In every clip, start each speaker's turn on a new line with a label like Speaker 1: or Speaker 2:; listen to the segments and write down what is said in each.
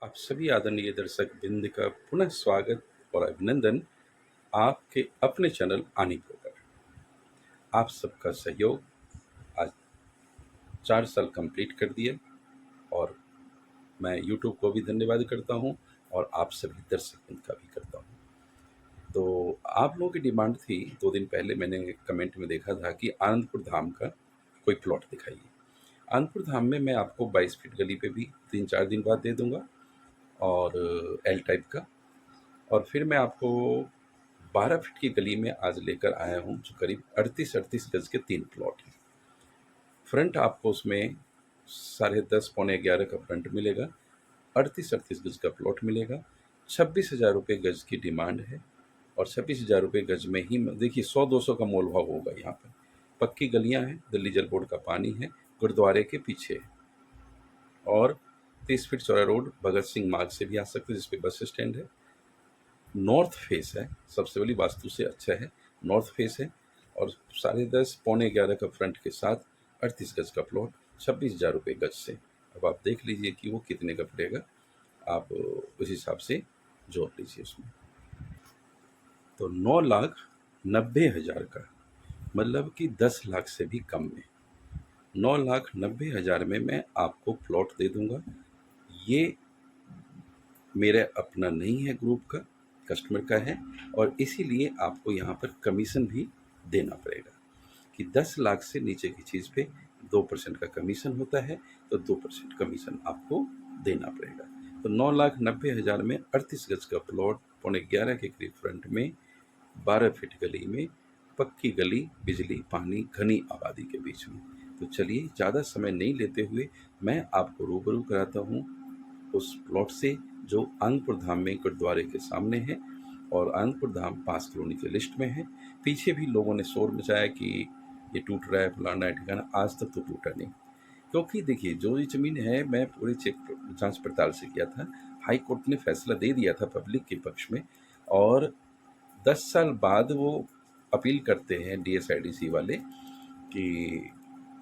Speaker 1: आप सभी आदरणीय दर्शक बिंद का पुनः स्वागत और अभिनंदन आपके अपने चैनल आनिको पर। आप सबका सहयोग आज 4 साल कंप्लीट कर दिए और मैं यूट्यूब को भी धन्यवाद करता हूं और आप सभी दर्शक बिंद का भी करता हूं। तो आप लोगों की डिमांड थी, 2 दिन पहले मैंने कमेंट में देखा था कि आनंदपुर धाम का कोई प्लॉट दिखाइए। आनंदपुर धाम में मैं आपको 22 फीट गली पे भी 3-4 दिन बाद दे दूंगा और एल टाइप का, और फिर मैं आपको 12 फीट की गली में आज लेकर आया हूँ जो करीब 38-38 गज के 3 प्लॉट हैं। फ्रंट आपको उसमें 10:30 पौने 11 का फ्रंट मिलेगा, 38-38 गज का प्लॉट मिलेगा। 26,000 रुपये गज की डिमांड है और 26,000 रुपये गज में ही देखिए 100-200 का मोल भाव होगा। यहाँ पर पक्की गलियाँ हैं, दिल्ली जल बोर्ड का पानी है, गुरुद्वारे के पीछे है और 30 फीट चौड़ा रोड भगत सिंह मार्ग से भी आ सकते हैं जिसपे बस स्टैंड है। नॉर्थ फेस है, सबसे बड़ी वास्तु से अच्छा है, नॉर्थ फेस है और 10:30 पौने 11 का फ्रंट के साथ 38 गज का प्लॉट 26,000 रुपये गज से। अब आप देख लीजिए कि वो कितने का पड़ेगा, आप उस हिसाब से जोड़ लीजिए उसमें। तो 9,90,000 का मतलब कि 10 लाख से भी कम में 9,90,000 में मैं आपको प्लॉट दे दूंगा। ये मेरा अपना नहीं है, ग्रुप का कस्टमर का है और इसीलिए आपको यहाँ पर कमीशन भी देना पड़ेगा कि 10 लाख से नीचे की चीज़ पे 2% का कमीशन होता है, तो 2% कमीशन आपको देना पड़ेगा। तो 9,90,000 में 38 गज का प्लॉट पौने 11 के करीब फ्रंट में 12 फीट गली में, पक्की गली, बिजली, पानी, घनी आबादी के बीच में। तो चलिए ज़्यादा समय नहीं लेते हुए मैं आपको रूबरू कराता हूँ उस प्लॉट से जो आनंदपुर धाम में गुरुद्वारे के सामने है और आनंदपुर धाम 5 कॉलोनी की लिस्ट में है। पीछे भी लोगों ने शोर मचाया कि ये टूट रहा है, फलाना है, ठिकाना, आज तक तो टूटा नहीं। क्योंकि देखिए जो ये ज़मीन है मैं पूरी जांच पड़ताल से किया था, हाई कोर्ट ने फैसला दे दिया था पब्लिक के पक्ष में और 10 साल बाद वो अपील करते हैं DSIDC वाले कि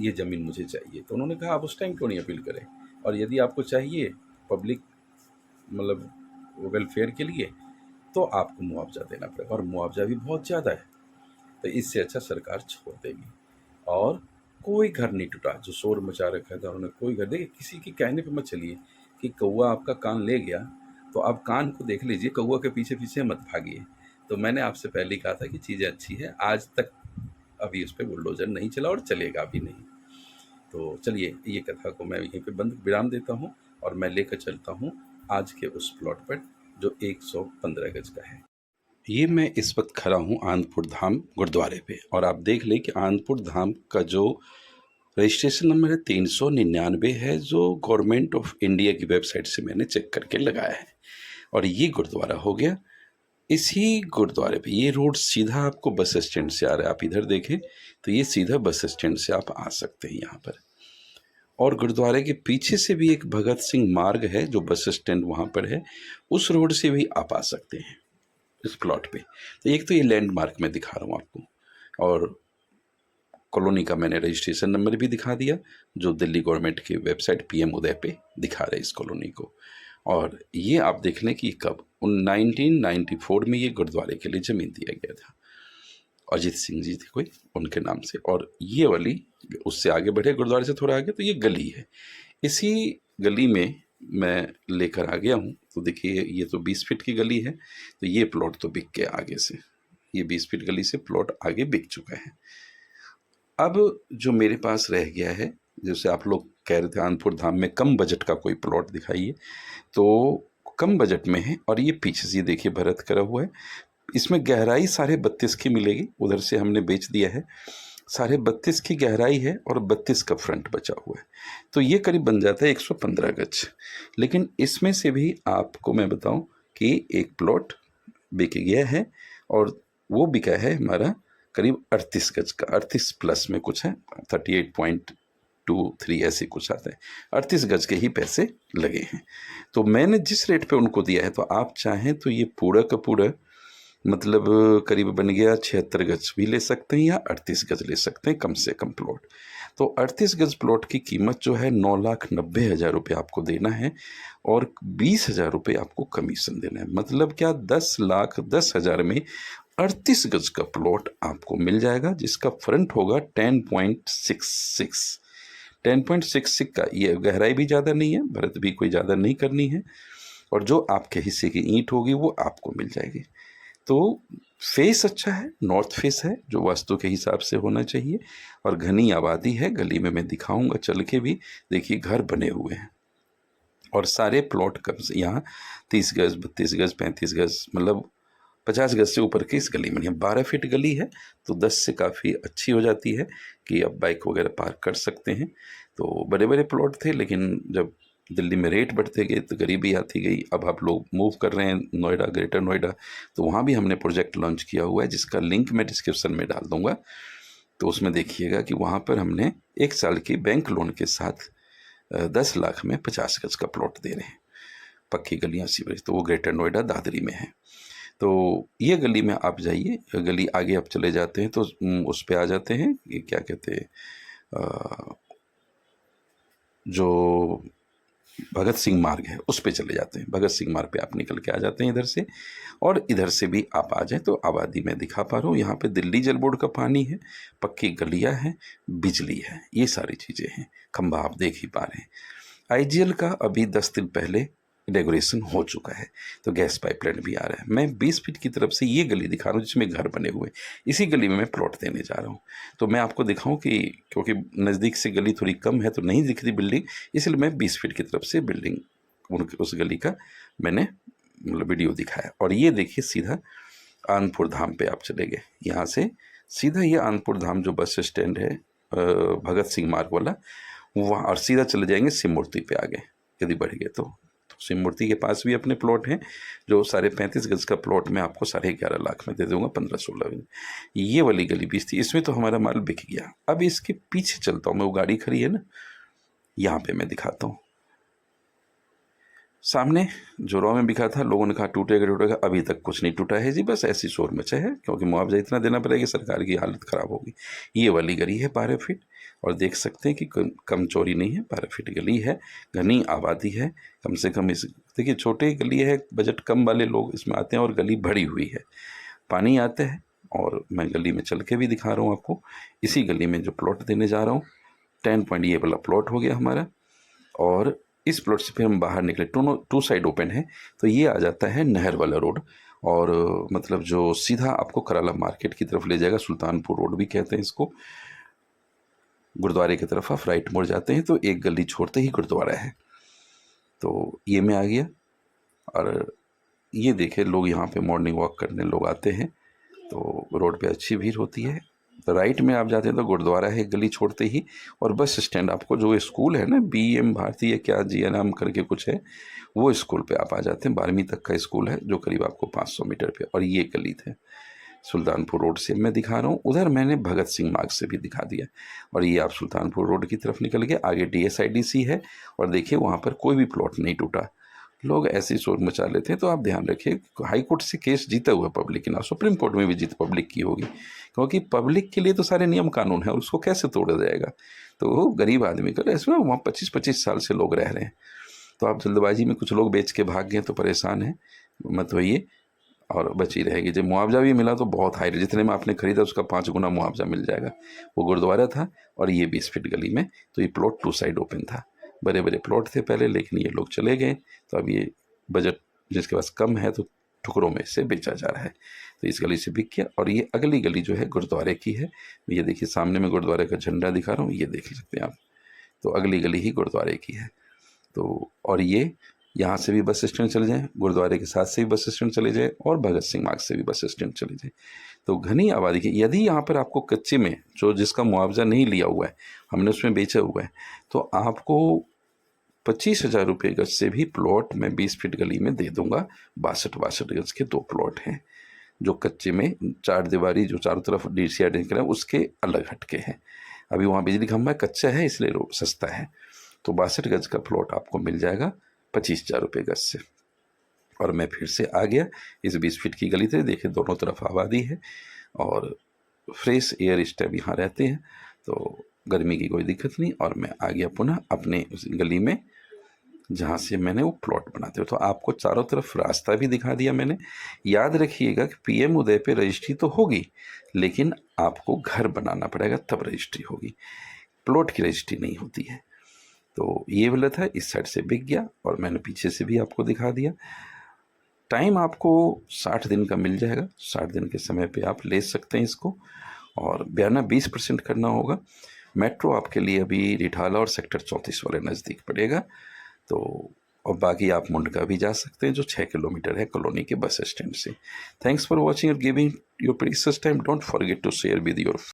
Speaker 1: ये ज़मीन मुझे चाहिए। तो उन्होंने कहा आप उस टाइम क्यों नहीं अपील करें, और यदि आपको चाहिए पब्लिक मतलब वेलफेयर के लिए तो आपको मुआवजा देना पड़ेगा और मुआवजा भी बहुत ज़्यादा है। तो इससे अच्छा सरकार छोड़ देगी और कोई घर नहीं टूटा। जो शोर मचा रखा था उन्होंने, कोई घर, देखिए किसी के कहने पे मत चलिए कि कौआ आपका कान ले गया तो आप कान को देख लीजिए, कौआ के पीछे पीछे मत भागिए। तो मैंने आपसे पहले ही कहा था कि चीज़ें अच्छी है, आज तक अभी उस पर बुलडोजर नहीं चला और चलेगा भी नहीं। तो चलिए ये कथा को मैं यहीं पे बंद विराम देता हूँ और मैं लेकर चलता हूँ आज के उस प्लॉट पर जो 115 गज का है। ये मैं इस वक्त खड़ा हूँ आनंदपुर धाम गुरुद्वारे पे और आप देख लें कि आनंदपुर धाम का जो रजिस्ट्रेशन नंबर है 399 है, जो गवर्नमेंट ऑफ इंडिया की वेबसाइट से मैंने चेक करके लगाया है। और ये गुरुद्वारा हो गया। इसी गुरुद्वारे पे ये रोड सीधा आपको बस स्टैंड से आ रहा है, आप इधर देखें तो ये सीधा बस स्टैंड से आप आ सकते हैं यहाँ पर। और गुरुद्वारे के पीछे से भी एक भगत सिंह मार्ग है जो बस स्टैंड वहाँ पर है, उस रोड से भी आप आ सकते हैं इस प्लॉट पे। तो एक तो ये लैंडमार्क मैं दिखा रहा हूँ आपको और कॉलोनी का मैंने रजिस्ट्रेशन नंबर भी दिखा दिया जो दिल्ली गवर्नमेंट की वेबसाइट PM उदय पे दिखा रहे इस कॉलोनी को। और ये आप देख लें कि कब 1994 में ये गुरुद्वारे के लिए ज़मीन दिया गया था, अजीत सिंह जी थे कोई, उनके नाम से। और ये वाली उससे आगे बढ़े गुरुद्वारे से थोड़ा आगे तो ये गली है, इसी गली में मैं लेकर आ गया हूँ। तो देखिए ये तो 20 फीट की गली है, तो ये प्लॉट तो बिक गया आगे से, ये 20 फीट गली से प्लॉट आगे बिक चुका है। अब जो मेरे पास रह गया है, जैसे आप लोग कह रहे थे आनंदपुर धाम में कम बजट का कोई प्लॉट दिखाइए, तो कम बजट में है और ये पीछे से देखिए भरत करा हुआ है। इसमें गहराई 32.5 की मिलेगी, उधर से हमने बेच दिया है। 32.5 की गहराई है और 32 का फ्रंट बचा हुआ है, तो ये करीब बन जाता है 115 गज। लेकिन इसमें से भी आपको मैं बताऊं कि एक प्लॉट बिक गया है और वो बिका है हमारा करीब 38 गज का, 38 प्लस में कुछ है, 38.23 ऐसे कुछ आता है, 38 गज के ही पैसे लगे हैं। तो मैंने जिस रेट पे उनको दिया है, तो आप चाहें तो ये पूरा का पूरा मतलब करीब बन गया 76 गज भी ले सकते हैं या 38 गज ले सकते हैं कम से कम प्लॉट। तो 38 गज प्लॉट की कीमत जो है 9,90,000 रुपये आपको देना है और 20,000 रुपये आपको कमीशन देना है। मतलब क्या, 10,10,000 में 38 गज का प्लॉट आपको मिल जाएगा, जिसका फ्रंट होगा 10.66। 10.66 का, ये गहराई भी ज़्यादा नहीं है, भरत भी कोई ज़्यादा नहीं करनी है, और जो आपके हिस्से की ईंट होगी वो आपको मिल जाएगी। तो फेस अच्छा है, नॉर्थ फेस है, जो वास्तु के हिसाब से होना चाहिए, और घनी आबादी है। गली में मैं दिखाऊंगा चल के भी, देखिए घर बने हुए हैं, और सारे प्लॉट कम से यहाँ 30 गज, 32 गज, 35 गज, मतलब 50 गज से ऊपर की इस गली में नहीं है। 12 फीट गली है, तो 10 से काफ़ी अच्छी हो जाती है कि अब बाइक वगैरह पार्क कर सकते हैं। तो बड़े बड़े प्लॉट थे, लेकिन जब दिल्ली में रेट बढ़ते गए तो गरीबी आती गई। अब आप लोग मूव कर रहे हैं नोएडा, ग्रेटर नोएडा, तो वहाँ भी हमने प्रोजेक्ट लॉन्च किया हुआ है, जिसका लिंक मैं डिस्क्रिप्शन में डाल दूँगा। तो उसमें देखिएगा कि वहाँ पर हमने 1 साल की बैंक लोन के साथ 10 लाख में 50 गज का प्लॉट दे रहे हैं, पक्की गलियाँ सीवरेज। तो वो ग्रेटर नोएडा दादरी में है। तो ये गली में आप जाइए, गली आगे आप चले जाते हैं तो उस पे आ जाते हैं, ये क्या कहते हैं, जो भगत सिंह मार्ग है उस पे चले जाते हैं। भगत सिंह मार्ग पे आप निकल के आ जाते हैं इधर से, और इधर से भी आप आ जाएं तो आबादी में दिखा पा रहा हूँ। यहाँ पे दिल्ली जल बोर्ड का पानी है, पक्की गलियाँ हैं, बिजली है, ये सारी चीज़ें हैं, खंभा आप देख ही पा रहे हैं। आईजीएल का अभी 10 दिन पहले इनॉग्रेशन हो चुका है, तो गैस पाइपलाइन भी आ रहा है। मैं 20 फीट की तरफ से ये गली दिखा रहा हूँ जिसमें घर बने हुए, इसी गली में मैं प्लॉट देने जा रहा हूँ। तो मैं आपको दिखाऊं कि क्योंकि नज़दीक से गली थोड़ी कम है तो नहीं दिख रही बिल्डिंग, इसलिए मैं 20 फीट की तरफ से बिल्डिंग उस गली का मैंने मतलब वीडियो दिखाया। और ये देखिए सीधा आनंदपुर धाम पे आप चले गए, यहाँ से सीधा ये आनंदपुर धाम जो बस स्टैंड है भगत सिंह मार्ग वाला, वहाँ, और सीधा चले जाएंगे शिव मूर्ति पे आगे यदि बढ़ गए तो शिव मूर्ति के पास भी अपने प्लॉट हैं, जो 35.5 गज का प्लॉट मैं आपको 11.5 लाख में दे दूंगा, 15-16 में। ये वाली गली 20 थी, इसमें तो हमारा माल बिक गया। अब इसके पीछे चलता हूँ मैं, वो गाड़ी खड़ी है ना, यहाँ पे मैं दिखाता हूँ। सामने जो रॉ में बिका था, लोगों ने कहा टूटेगा टूटेगा, अभी तक कुछ नहीं टूटा है जी, बस ऐसी शोर मचा है, क्योंकि मुआवजा इतना देना पड़ेगा, सरकार की हालत ख़राब होगी। ये वाली गली है 12 फीट, और देख सकते हैं कि कम चौड़ी नहीं है, 12 फीट गली है, घनी आबादी है, कम से कम इस देखिए छोटी गली है, बजट कम वाले लोग इसमें आते हैं, और गली भरी हुई है, पानी आता है। और मैं गली में चल के भी दिखा रहा हूँ आपको, इसी गली में जो प्लॉट देने जा रहा हूँ, 10 पॉइंट ये वाला प्लॉट हो गया हमारा। और इस प्लॉट से फिर हम बाहर निकले, टू साइड ओपन है, तो ये आ जाता है नहर वाला रोड, और मतलब जो सीधा आपको कराला मार्केट की तरफ ले जाएगा, सुल्तानपुर रोड भी कहते हैं इसको। गुरुद्वारे की तरफ आप राइट मोड़ जाते हैं तो एक गली छोड़ते ही गुरुद्वारा है। तो ये मैं आ गया, और ये देखे लोग यहाँ पे मॉर्निंग वॉक करने लोग आते हैं, तो रोड पे अच्छी भीड़ होती है। तो राइट में आप जाते हैं तो गुरुद्वारा है गली छोड़ते ही, और बस स्टैंड आपको जो स्कूल है ना, BM भारती या क्या जी नाम करके कुछ है, वो स्कूल पे आप आ जाते हैं। 12वीं तक का स्कूल है, जो करीब आपको 500 मीटर पे। और ये गली थे सुल्तानपुर रोड से मैं दिखा रहा हूँ, उधर मैंने भगत सिंह मार्ग से भी दिखा दिया। और ये आप सुल्तानपुर रोड की तरफ निकल गए, आगे DSIDC है, और देखिए वहाँ पर कोई भी प्लॉट नहीं टूटा। लोग ऐसे ही शोर मचा लेते हैं, तो आप ध्यान रखिए, हाई कोर्ट से केस जीता हुआ पब्लिक के नाम, सुप्रीम कोर्ट में भी जीत पब्लिक की होगी, क्योंकि पब्लिक के लिए तो सारे नियम कानून है, और उसको कैसे तोड़ा जाएगा। तो गरीब आदमी का इसमें वहाँ 25-25 साल से लोग रह रहे हैं, तो आप जल्दबाजी में कुछ लोग बेच के भाग गए तो परेशान हैं, मत होइए, और बची रहेगी। जब मुआवजा भी मिला तो बहुत हाई, जितने में आपने खरीदा उसका 5 गुना मुआवजा मिल जाएगा। वो गुरुद्वारा था, और ये 20 फीट गली में, तो ये प्लॉट 2 साइड ओपन था। बड़े बड़े प्लॉट थे पहले, लेकिन ये लोग चले गए, तो अब ये बजट जिसके पास कम है तो टुकड़ों में से बेचा जा रहा है, तो इस गली से बिक गया। और ये अगली गली जो है गुरुद्वारे की है, ये देखिए सामने में गुरुद्वारे का झंडा दिखा रहा हूँ, ये देख सकते हैं आप, तो अगली गली ही गुरुद्वारे की है। तो और ये यहाँ से भी बस स्टैंड चले जाएँ, गुरुद्वारे के साथ से भी बस स्टैंड चले जाए, और भगत सिंह मार्ग से भी बस स्टैंड चले जाए। तो घनी आबादी की, यदि यहाँ पर आपको कच्चे में जो जिसका मुआवजा नहीं लिया हुआ है, हमने उसमें बेचा हुआ है, तो आपको 25,000 रुपये गज से भी प्लॉट मैं 20 फीट गली में दे दूंगा। 62 गज के 2 प्लॉट हैं, जो कच्चे में 4 दीवारी जो चारों तरफ DCI निकला है उसके अलग हटके हैं। अभी वहाँ बिजली खंभा कच्चा है, इसलिए सस्ता है। तो 62 गज का प्लॉट आपको मिल जाएगा 25,000 रुपये गज से। और मैं फिर से आ गया इस 20 फीट की गली से, देखिए दोनों तरफ आबादी है, और फ्रेश एयर स्टेप यहाँ रहते हैं। तो गर्मी की कोई दिक्कत नहीं, और मैं आ गया पुनः अपने उस गली में जहाँ से मैंने वो प्लॉट बनाते हो। तो आपको चारों तरफ रास्ता भी दिखा दिया मैंने। याद रखिएगा कि पीएम उदय पे रजिस्ट्री तो होगी, लेकिन आपको घर बनाना पड़ेगा तब रजिस्ट्री होगी, प्लॉट की रजिस्ट्री नहीं होती है। तो ये वाला था, इस साइड से बिक गया, और मैंने पीछे से भी आपको दिखा दिया। टाइम आपको 60 दिन का मिल जाएगा, 60 दिन के समय पे आप ले सकते हैं इसको, और बयाना 20% करना होगा। मेट्रो आपके लिए अभी रिठाला और सेक्टर 34 वाले नज़दीक पड़ेगा। तो और बाकी आप मुंडका भी जा सकते हैं, जो 6 किलोमीटर है कॉलोनी के बस स्टैंड से। थैंक्स फॉर वॉचिंग और giving your precious time. Don't forget to share with your